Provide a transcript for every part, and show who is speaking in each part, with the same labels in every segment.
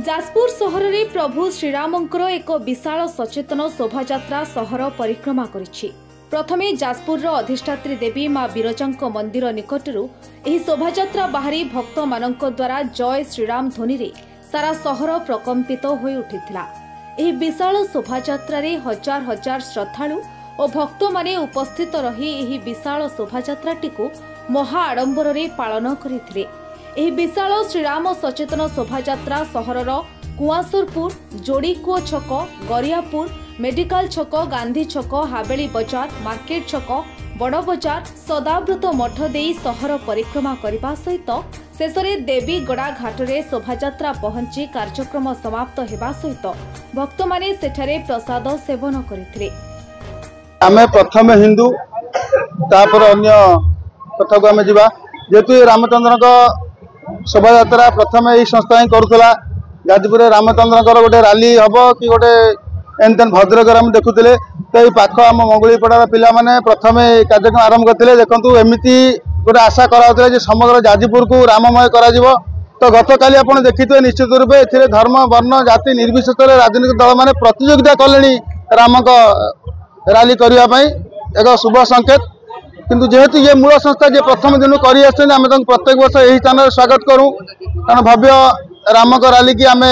Speaker 1: जाजपुर सहर में प्रभु श्रीरामंकर एक विशाल सचेतन शोभायात्रा सहर परिक्रमा करिछि। प्रथमे जाजपुर अधिष्ठात्री देवी मां बिरजा मंदिर निकटरू एही शोभायात्रा बाहरी भक्त मानक द्वारा जय श्रीराम ध्वनि रे सारा सहर प्रकंपित होई उठिथिला। एही विशाल शोभायात्रा रे हजार हजार श्रद्धालु और भक्त माने उपस्थित रही एही विशाल शोभायात्राटी को महा आडंबर रे पालन करिथिले। एही विशाल श्रीराम सचेतन शोभायात्रा सहरर कुआसरपुर, जोड़ीकुओ छक, गरियापुर, मेडिकल छक, गांधी छक, हावेली बजार, मार्केट छक, बड़ बजार, सदाव्रत मठ देई सहर परिक्रमा करने सहित शेष में देवीगड़ा घाटरे शोभायात्रा पहुंची कार्यक्रम समाप्त होगा सहित भक्त माने सेठारे प्रसाद सेवन करथिले।
Speaker 2: आमे प्रथम हिंदू तापर अन्य कथा को आमे जिबा जेतु रामचंद्र शोभायात्रा प्रथम यही संस्था ही करुला। जाजपुर रामचंद्र गोटे रैली हम कि गोटे एन भद्रक देखुले तो ये पाख आम मंगुलीपड़ार पिला माने प्रथम कार्यक्रम आरंभ करते। देखो एमती गोटे आशा कराउथले जे समग्र जाजपुर को राममय करा जिवो। तो गतकाली आप देखिए निश्चित रूपे ए धर्म वर्ण जाति निर्विशेष राजनीतिक दल मैंने प्रतियोगिता कले राम रैली करने एक शुभ संकेत। किंतु जेहेतु ये मूल संस्था जे प्रथम दिन कर प्रत्येक वर्ष यही स्थान स्वागत करूँ कारण भव्य राम रैली की आम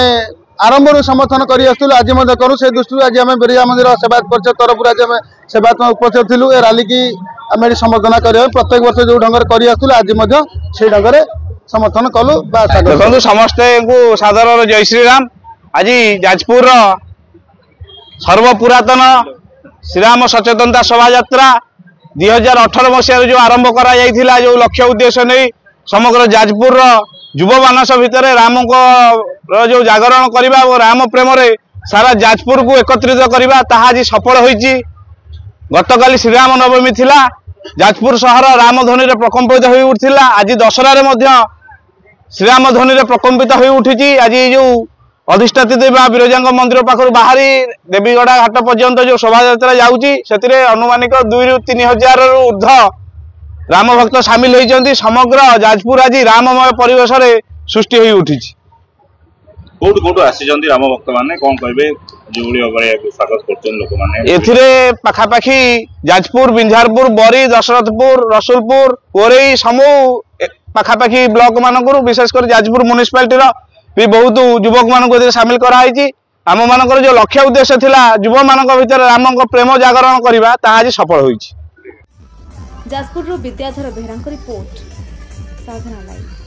Speaker 2: आरंभ समर्थन कर आज करूँ से दृष्टि आज आम बिरजा मंदिर सेवायत परिषद तरफ आज आम सेवायत उपस्थित थिलु। ए रैली की आम ये समर्थन कर प्रत्येक वर्ष जो ढंग कर आज से ढंग समर्थन कलु।
Speaker 3: देखो समस्ते को सादर जय श्रीराम। आज जाजपुर सर्वपुरातन श्रीराम सचेतनता शोभायात्रा 2018 मसीह जो आरंभ करा जाइथिला जो लक्ष्य उद्देश्य नहीं समग्र जाजपुर युव मानस भितर राम को जो जागरण करवा और राम प्रेम रे सारा जाजपुर को एकत्रित करवा ताहा आज सफल होईची। गतकाली श्रीराम नवमी थिला जाजपुर शहर राम ध्वनि रे प्रकंपित होई उठिला। आज दशरा रे मध्य श्रीराम ध्वनि रे प्रकंपित होई उठिची। आज जो अधिष्ठात्री देवी बिरजा मंदिर पाखर बाहरी देवीगड़ा घाट पर्यंत जो शोभायात्रा जाऊँगी से अनुमानिक 2 ରୁ 3 हजार ऊर्ध राम भक्त सामिल होती। समग्र जाजपुर आज राममय परिवेश रे सृष्टि होई उठी।
Speaker 4: कोट कोट आसी राम भक्त माने कोन कहबे जो स्वागत करछन लोक माने
Speaker 3: एथिरे पाखापाखी जाजपुर, बिंझारपुर, बरी, दशरथपुर, रसुलपुर, कोरेई समू पाखापाखी ब्लॉक मानकरू विशेषकर जाजपुर म्युनिसिपालिटी भी बहुत युवक मान सामिल कराई। आम मान जो लक्ष्य उद्देश्य थिला युव मान भीतर राम प्रेम जागरण करवा आज सफल होईची।
Speaker 1: जाजपुर विद्याधर बेहरा रिपोर्ट साधना लाइव।